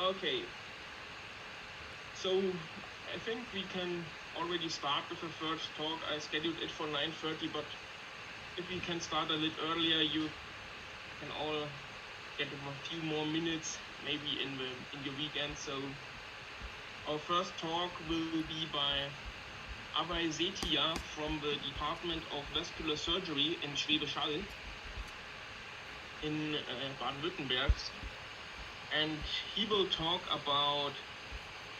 Okay, so I think we can already start with the first talk. I scheduled it for 9:30, but if we can start a little earlier, you can all get a few more minutes, maybe in your weekend. So our first talk will be by Abhay Setia from the Department of Vascular Surgery in Schwäbisch Hall in Baden-Württemberg, and he will talk about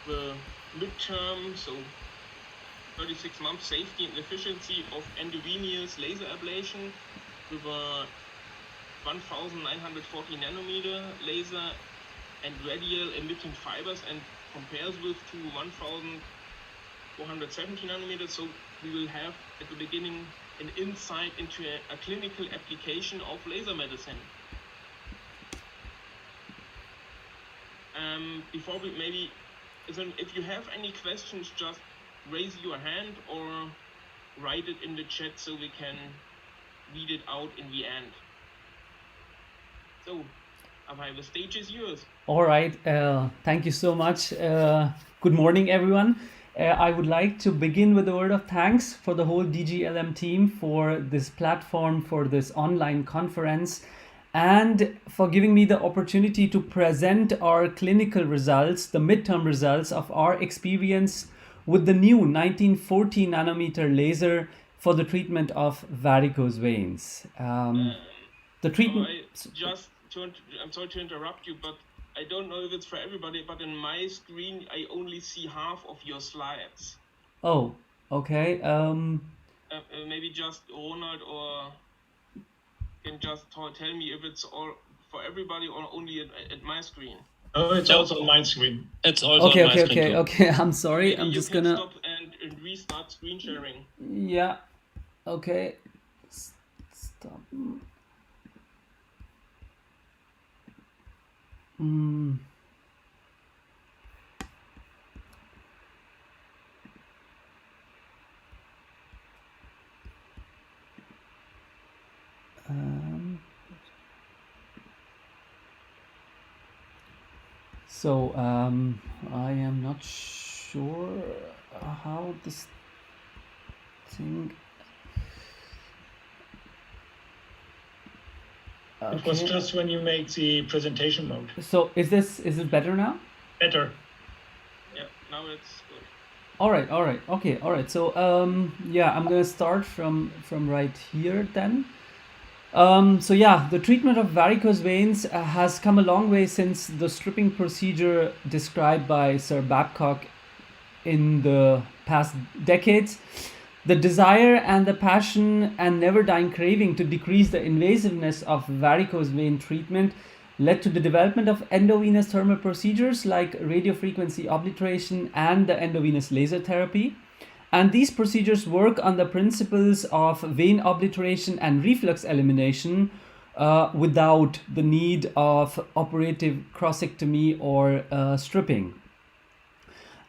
the midterm, so 36-month safety and efficiency of endovenous laser ablation with a 1940 nanometer laser and radial emitting fibers, and compares with to 1470 nanometers. So we will have at the beginning an insight into a clinical application of laser medicine. Before we maybe, if you have any questions, just raise your hand or write it in the chat so we can read it out in the end. So, Abhay, the stage is yours. All right, thank you so much. Good morning, everyone. I would like to begin with a word of thanks for the whole DGLM team for this platform, for this online conference, and for giving me the opportunity to present our clinical results, the midterm results of our experience with the new 1940 nanometer laser for the treatment of varicose veins. The treatment... I'm sorry to interrupt you, but I don't know if it's for everybody, but in my screen, I only see half of your slides. Oh, okay. Maybe just Ronald or can just tell me if it's all for everybody or only at my screen. Oh, it's also on my screen. It's also on my screen. Okay. I'm sorry. Maybe I'm just gonna stop and restart screen sharing. Yeah. Okay. Stop. So I am not sure how this thing. Okay. It was just when you make the presentation mode. So is it better now? Better. Yeah, now it's good. All right. Okay. All right. So yeah, I'm gonna start from right here then. So yeah, the treatment of varicose veins has come a long way since the stripping procedure described by Sir Babcock in the past decades. The desire and the passion and never-dying craving to decrease the invasiveness of varicose vein treatment led to the development of endovenous thermal procedures like radiofrequency obliteration and the endovenous laser therapy. And these procedures work on the principles of vein obliteration and reflux elimination without the need of operative crossectomy or stripping.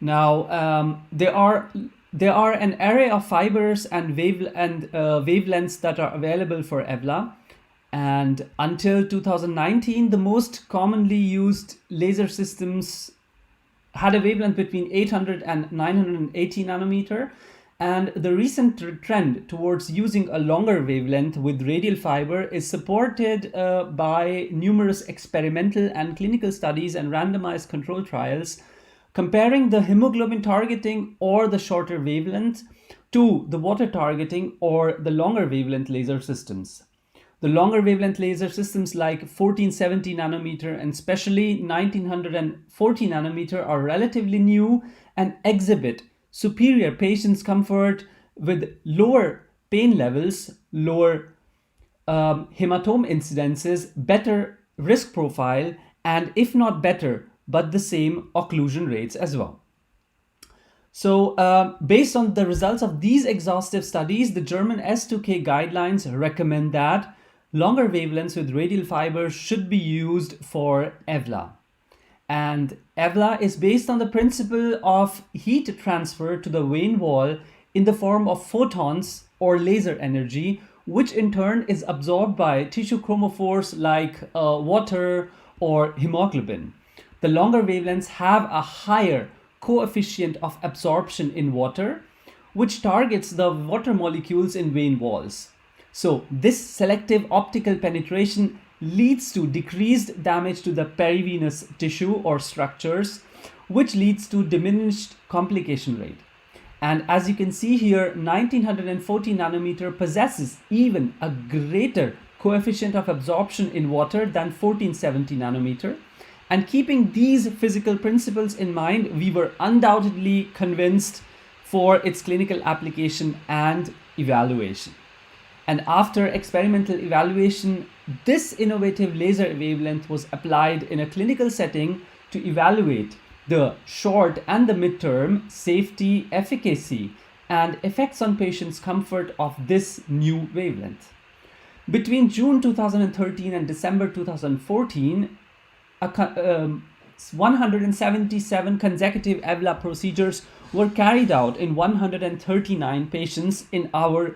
Now, there are an array of fibers and wavelengths that are available for EVLA. And until 2019, the most commonly used laser systems had a wavelength between 800 and 980 nanometer, and the recent trend towards using a longer wavelength with radial fiber is supported by numerous experimental and clinical studies and randomized control trials comparing the hemoglobin targeting or the shorter wavelength to the water targeting or the longer wavelength laser systems. The longer wavelength laser systems like 1470 nanometer and especially 1940 nanometer are relatively new and exhibit superior patient's comfort with lower pain levels, lower hematome incidences, better risk profile, and if not better, but the same occlusion rates as well. So based on the results of these exhaustive studies, the German S2K guidelines recommend that longer wavelengths with radial fibers should be used for EVLA. And EVLA is based on the principle of heat transfer to the vein wall in the form of photons or laser energy, which in turn is absorbed by tissue chromophores like water or hemoglobin. the longer wavelengths have a higher coefficient of absorption in water, which targets the water molecules in vein walls. So this selective optical penetration leads to decreased damage to the perivenous tissue or structures, which leads to diminished complication rate. And as you can see here, 1940 nanometer possesses even a greater coefficient of absorption in water than 1470 nanometer. And keeping these physical principles in mind, we were undoubtedly convinced for its clinical application and evaluation. And after experimental evaluation, this innovative laser wavelength was applied in a clinical setting to evaluate the short and the midterm safety, efficacy, and effects on patients' comfort of this new wavelength. Between June 2013 and December 2014, 177 consecutive EVLA procedures were carried out in 139 patients in our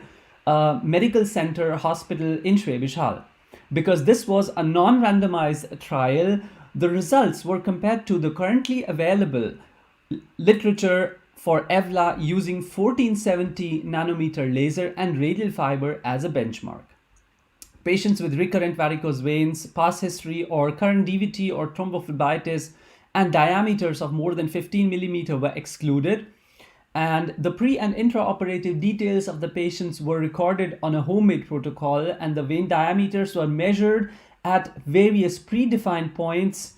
medical center hospital in Schwäbisch Hall. Because this was a non-randomized trial, the results were compared to the currently available literature for EVLA using 1470 nanometer laser and radial fiber as a benchmark. Patients with recurrent varicose veins, past history or current DVT or thrombophlebitis, and diameters of more than 15 millimeter were excluded. And the pre and intraoperative details of the patients were recorded on a homemade protocol, and the vein diameters were measured at various predefined points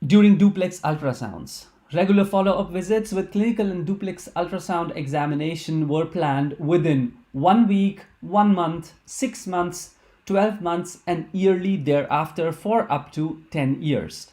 during duplex ultrasounds. Regular follow-up visits with clinical and duplex ultrasound examination were planned within 1 week, 1 month, 6 months, 12 months, and yearly thereafter for up to 10 years.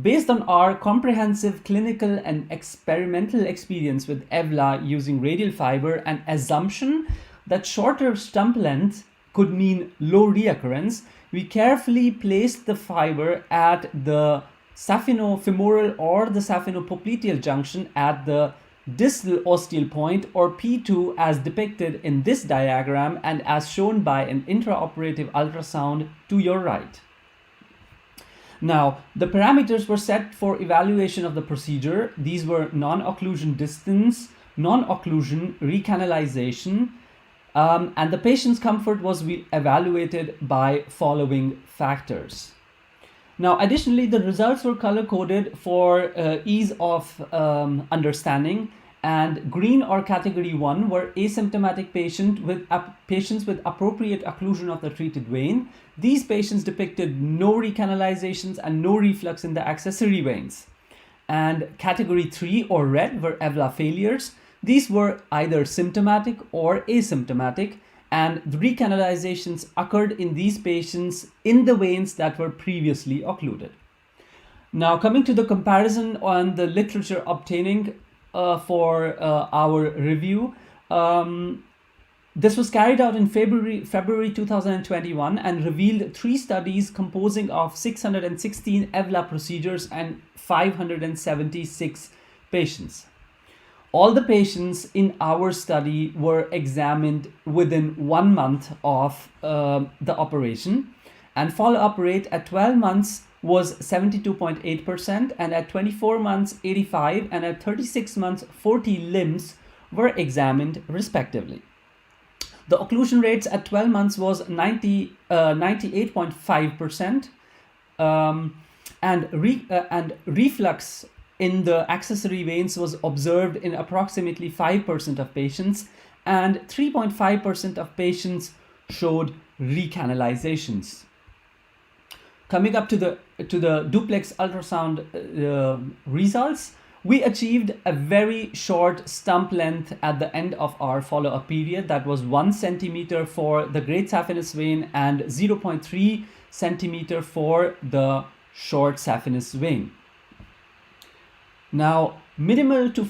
Based on our comprehensive clinical and experimental experience with EVLA using radial fiber and assumption that shorter stump length could mean low reoccurrence, we carefully placed the fiber at the saphenofemoral or the saphenopopliteal junction at the distal ostial point, or P2, as depicted in this diagram and as shown by an intraoperative ultrasound to your right. Now, the parameters were set for evaluation of the procedure. These were non-occlusion distance, non-occlusion recanalization, and the patient's comfort was evaluated by following factors. Now, additionally, the results were color-coded for ease of understanding, and green or category 1 were asymptomatic patients with appropriate occlusion of the treated vein. These patients depicted no recanalizations and no reflux in the accessory veins. And category 3 or red were EVLA failures. These were either symptomatic or asymptomatic, and the recanalizations occurred in these patients in the veins that were previously occluded. Now, coming to the comparison on the literature obtaining for our review, this was carried out in February 2021 and revealed 3 studies composing of 616 EVLA procedures and 576 patients. All the patients in our study were examined within 1 month of the operation, and follow-up rate at 12 months was 72.8%, and at 24 months 85%, and at 36 months 40 limbs were examined respectively. The occlusion rates at 12 months was 98.5%, and reflux in the accessory veins was observed in approximately 5% of patients, and 3.5% of patients showed recanalizations. Coming up to the duplex ultrasound results, we achieved a very short stump length at the end of our follow-up period. That was 1 centimeter for the great saphenous vein and 0.3 centimeter for the short saphenous vein. Now, minimal to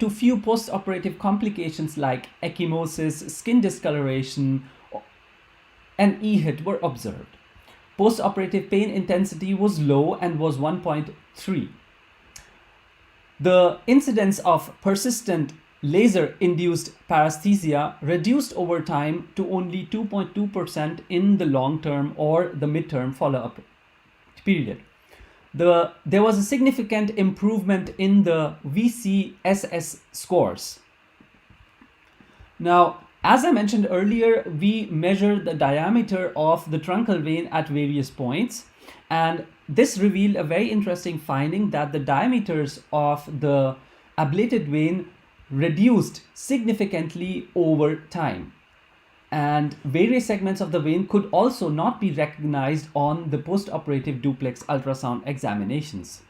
few post-operative complications like ecchymosis, skin discoloration, and EHIT were observed. Post-operative pain intensity was low and was 1.3. The incidence of persistent laser-induced paresthesia reduced over time to only 2.2% in the long-term or the mid-term follow-up period. there was a significant improvement in the VCSS scores. Now, as I mentioned earlier, we measured the diameter of the truncal vein at various points, and this revealed a very interesting finding that the diameters of the ablated vein reduced significantly over time, and various segments of the vein could also not be recognized on the post-operative duplex ultrasound examinations.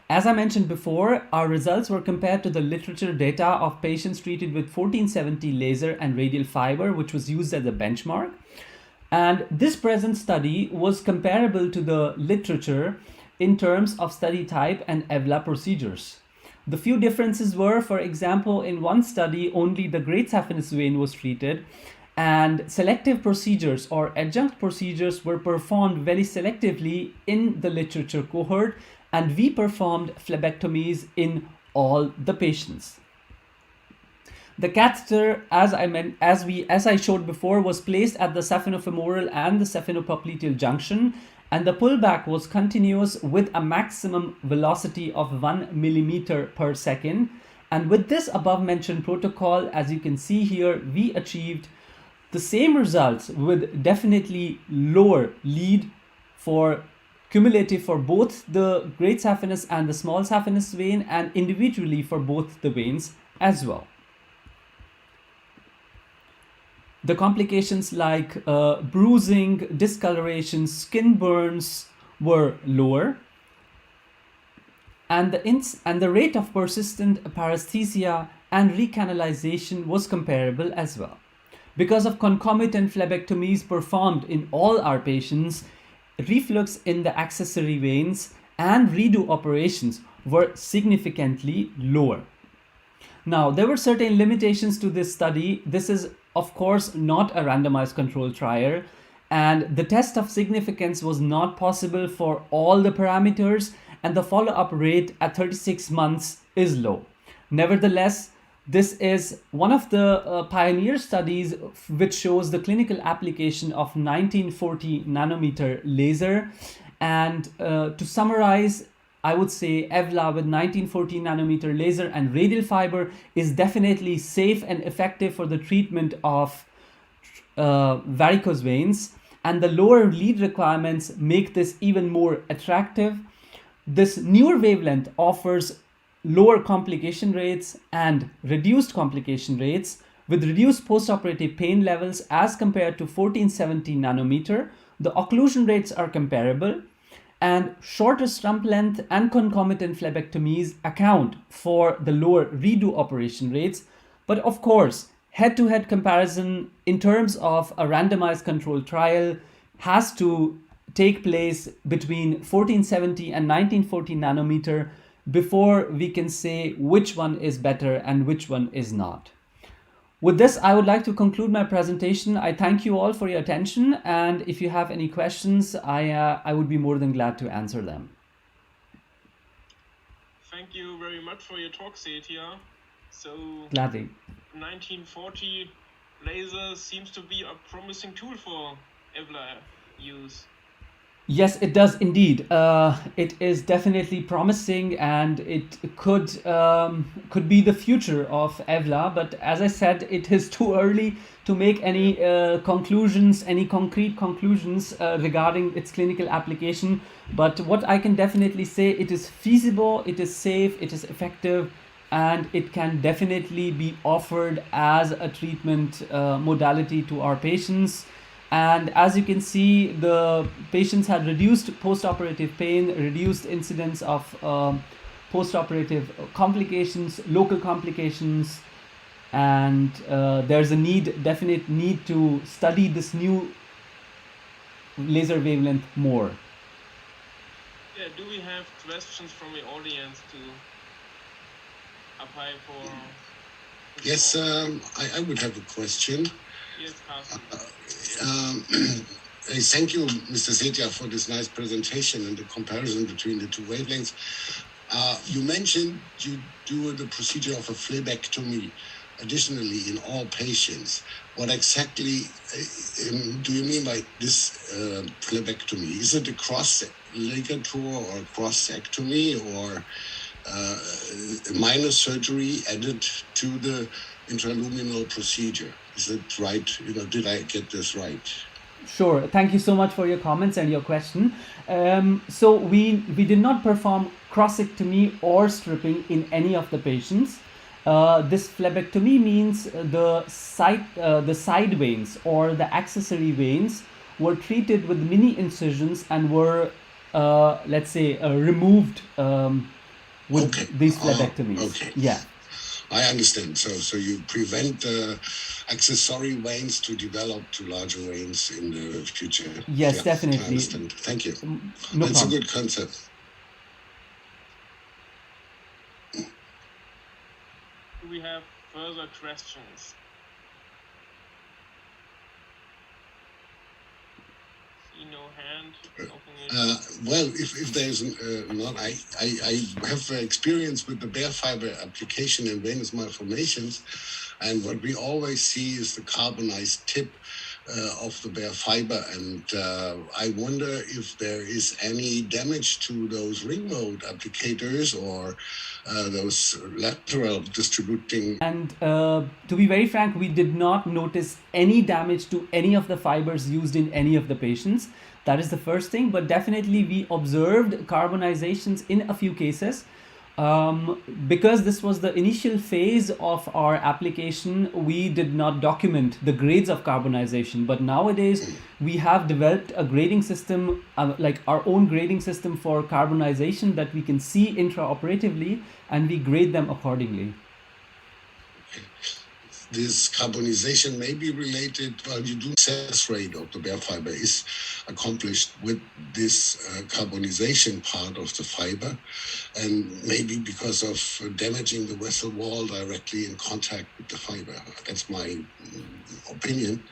As I mentioned before, our results were compared to the literature data of patients treated with 1470 laser and radial fiber, which was used as a benchmark. And this present study was comparable to the literature in terms of study type and EVLA procedures. The few differences were, for example, in one study, only the great saphenous vein was treated, and selective procedures or adjunct procedures were performed very selectively in the literature cohort, and we performed phlebectomies in all the patients. The catheter, as I showed before, was placed at the saphenofemoral and the saphenopopliteal junction, and the pullback was continuous with a maximum velocity of 1 millimeter per second. And with this above mentioned protocol, as you can see here, we achieved the same results with definitely lower lead for cumulative for both the great saphenous and the small saphenous vein, and individually for both the veins as well. The complications like bruising, discoloration, skin burns were lower, and the rate of persistent paresthesia and recanalization was comparable as well. Because of concomitant phlebectomies performed in all our patients, reflux in the accessory veins and redo operations were significantly lower. Now, there were certain limitations to this study. This is, of course, not a randomized controlled trial, and the test of significance was not possible for all the parameters, and the follow-up rate at 36 months is low. Nevertheless, this is one of the pioneer studies which shows the clinical application of 1940 nanometer laser. And to summarize, I would say EVLA with 1940 nanometer laser and radial fiber is definitely safe and effective for the treatment of varicose veins, and the lower lead requirements make this even more attractive. This newer wavelength offers lower complication rates and reduced complication rates with reduced postoperative pain levels as compared to 1470 nanometer. The occlusion rates are comparable, and shorter stump length and concomitant phlebectomies account for the lower redo operation rates. But of course, head-to-head comparison in terms of a randomized controlled trial has to take place between 1470 and 1940 nanometer before we can say which one is better and which one is not. With this, I would like to conclude my presentation. I thank you all for your attention, and if you have any questions, I would be more than glad to answer them. Thank you very much for your talk, Setia. So, Gladly. 1940 laser seems to be a promising tool for EVLA use. Yes, it does indeed. It is definitely promising, and it could be the future of EVLA. But as I said, it is too early to make any conclusions, any concrete conclusions regarding its clinical application. But what I can definitely say, it is feasible, it is safe, it is effective, and it can definitely be offered as a treatment modality to our patients. And as you can see, the patients had reduced post-operative pain, reduced incidence of post-operative complications, local complications, and there's a definite need to study this new laser wavelength more. Yeah, do we have questions from the audience to apply for? Yes, I would have a question. Yes, Carsten. Thank you, Mr. Setia, for this nice presentation and the comparison between the two wavelengths. You mentioned you do the procedure of a phlebectomy additionally in all patients. What exactly do you mean by this phlebectomy? Is it a cross ligature or crossectomy or minor surgery added to the intraluminal procedure. Is that right? Did I get this right? Sure. Thank you so much for your comments and your question. So we did not perform crossectomy or stripping in any of the patients. This phlebectomy means the side veins or the accessory veins were treated with mini incisions and were, let's say, removed with these phlebectomies. Okay. Yeah. I understand. So you prevent the accessory veins to develop to larger veins in the future. Yes, Yeah, definitely. I understand. Thank you. No That's problem. a good concept. Do we have further questions? See no hand. Well, if there's not, I have experience with the bare fiber application in venous malformations, and what we always see is the carbonized tip of the bare fiber, and I wonder if there is any damage to those ring mode applicators or those lateral distributing. And to be very frank, we did not notice any damage to any of the fibers used in any of the patients. That is the first thing, but definitely we observed carbonizations in a few cases. Because this was the initial phase of our application, we did not document the grades of carbonization. But nowadays, we have developed a grading system, like our own grading system for carbonization that we can see intraoperatively, and we grade them accordingly. This carbonization may be related, well, you do success rate of the bare fiber is accomplished with this carbonization part of the fiber, and maybe because of damaging the vessel wall directly in contact with the fiber. That's my opinion.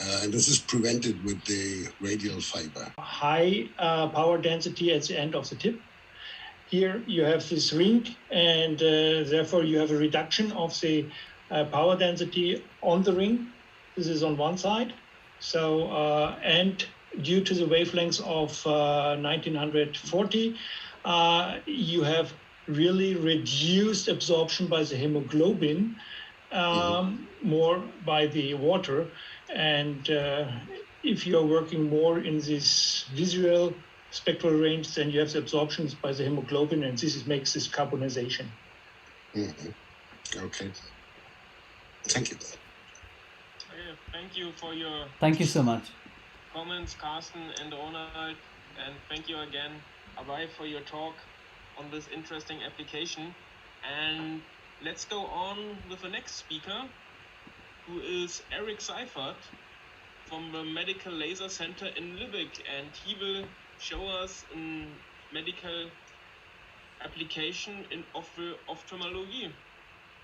And this is prevented with the radial fiber. High power density at the end of the tip. Here you have this ring, and therefore you have a reduction of the power density on the ring. This is on one side. So, and due to the wavelengths of 1940, you have really reduced absorption by the hemoglobin, more by the water. And if you're working more in this visual spectral range, then you have the absorptions by the hemoglobin, and this makes this carbonization. Okay. Thank you. Okay, thank you for your Thank you so much. comments, Carsten and Ronald, and thank you again, Abai, for your talk on this interesting application. And let's go on with the next speaker, who is Eric Seifert from the Medical Laser Center in Lübeck, and he will show us a medical application in ophthalmology.